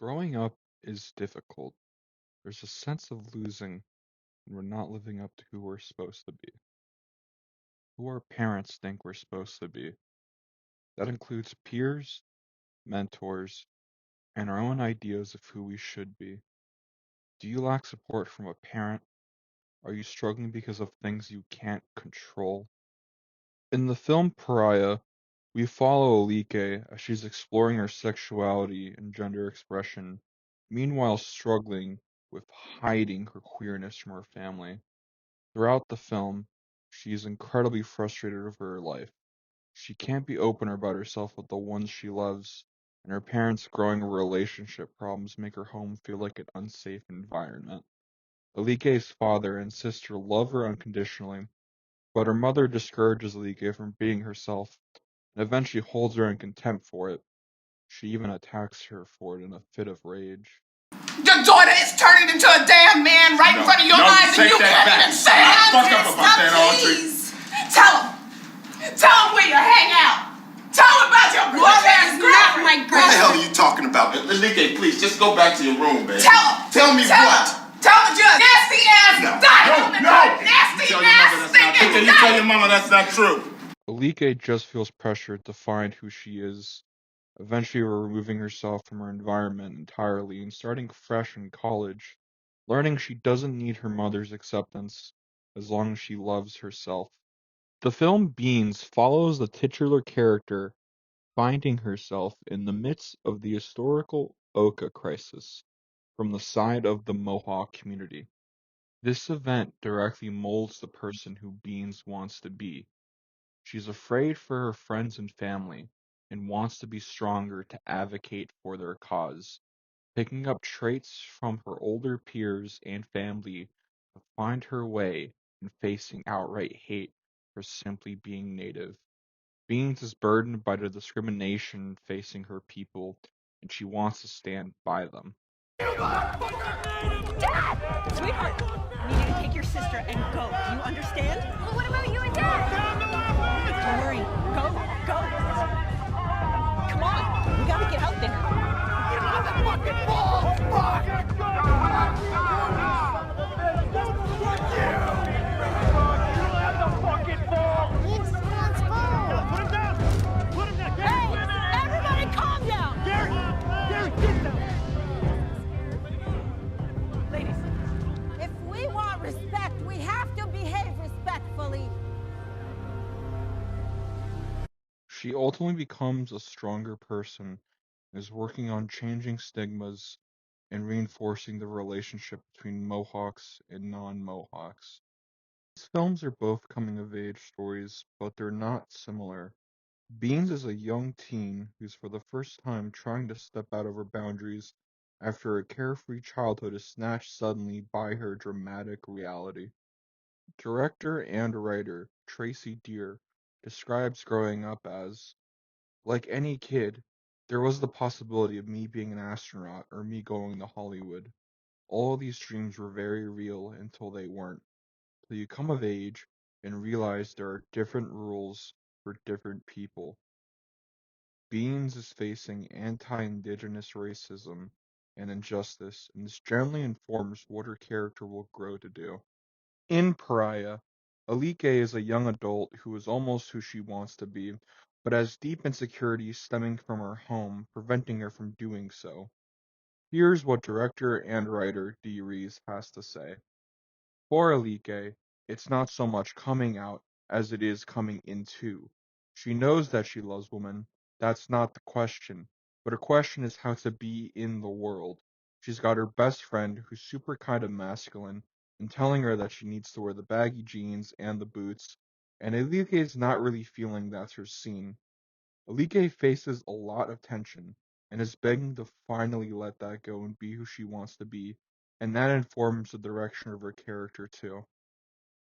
Growing up is difficult. There's a sense of losing when we're not living up to who we're supposed to be, who our parents think we're supposed to be. That includes peers, mentors, and our own ideas of who we should be. Do you lack support from a parent? Are you struggling because of things you can't control? In the film Pariah, we follow Alike as she's exploring her sexuality and gender expression, meanwhile struggling with hiding her queerness from her family. Throughout the film, she is incredibly frustrated with her life. She can't be open about herself with the ones she loves, and her parents' growing relationship problems make her home feel like an unsafe environment. Alike's father and sister love her unconditionally, but her mother discourages Alike from being herself and eventually holds her in contempt for it. She even attacks her for it in a fit of rage. Your daughter is turning into a damn man right in front of your eyes, and you can't even say it. Fuck up about that, Audrey. Tell him where you hang out. Tell him about your bitch-ass girlfriend. What the hell are you talking about? Alike, please, just go back to your room, man. Tell him. Tell me what? Tell the judge. Nasty ass. Nasty ass thinking. Can you tell your mama that's not true? Alike just feels pressured to find who she is, eventually removing herself from her environment entirely and starting fresh in college, learning she doesn't need her mother's acceptance as long as she loves herself. The film Beans follows the titular character finding herself in the midst of the historical Oka crisis from the side of the Mohawk community. This event directly molds the person who Beans wants to be. She's afraid for her friends and family and wants to be stronger to advocate for their cause, picking up traits from her older peers and family to find her way and facing outright hate for simply being Native. Beans is burdened by the discrimination facing her people, and she wants to stand by them. Dad! Sweetheart, I need you to take your sister and go. Do you understand? Well, what about you and Dad? Don't worry. Go. Come on. We gotta get out there. Get on the fucking ball! Fuck! Hey, everybody calm down. Gary, sit down. Ladies, If we want respect, we have to behave respectfully. She ultimately becomes a stronger person and is working on changing stigmas and reinforcing the relationship between Mohawks and non-Mohawks. These films are both coming-of-age stories, but they're not similar. Beans is a young teen who's for the first time trying to step out of her boundaries after a carefree childhood is snatched suddenly by her dramatic reality. Director and writer Tracy Deer describes growing up as, like any kid, there was the possibility of me being an astronaut or me going to Hollywood. All these dreams were very real until they weren't. Till you come of age and realize there are different rules for different people. Beans is facing anti-Indigenous racism and injustice, and this generally informs what her character will grow to do. In Pariah, Alike is a young adult who is almost who she wants to be, but has deep insecurities stemming from her home, preventing her from doing so. Here's what director and writer Dee Rees has to say. For Alike, it's not so much coming out as it is coming into. She knows that she loves women. That's not the question. But her question is how to be in the world. She's got her best friend who's super kind of masculine and telling her that she needs to wear the baggy jeans and the boots. And Alike is not really feeling that's her scene. Alike faces a lot of tension and is begging to finally let that go and be who she wants to be. And that informs the direction of her character too.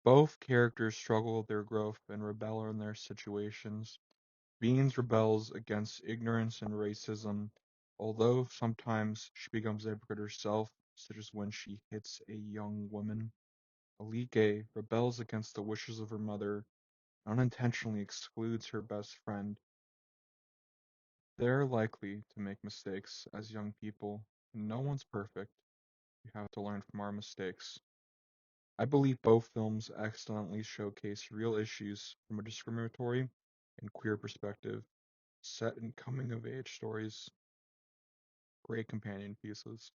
Both characters struggle with their growth and rebel in their situations. Beans rebels against ignorance and racism, although sometimes she becomes a hypocrite herself, such as when she hits a young woman. Alike rebels against the wishes of her mother, and unintentionally excludes her best friend. They're likely to make mistakes as young people, No one's perfect. We have to learn from our mistakes. I believe both films excellently showcase real issues from a discriminatory and queer perspective, set in coming-of-age stories. Great companion pieces.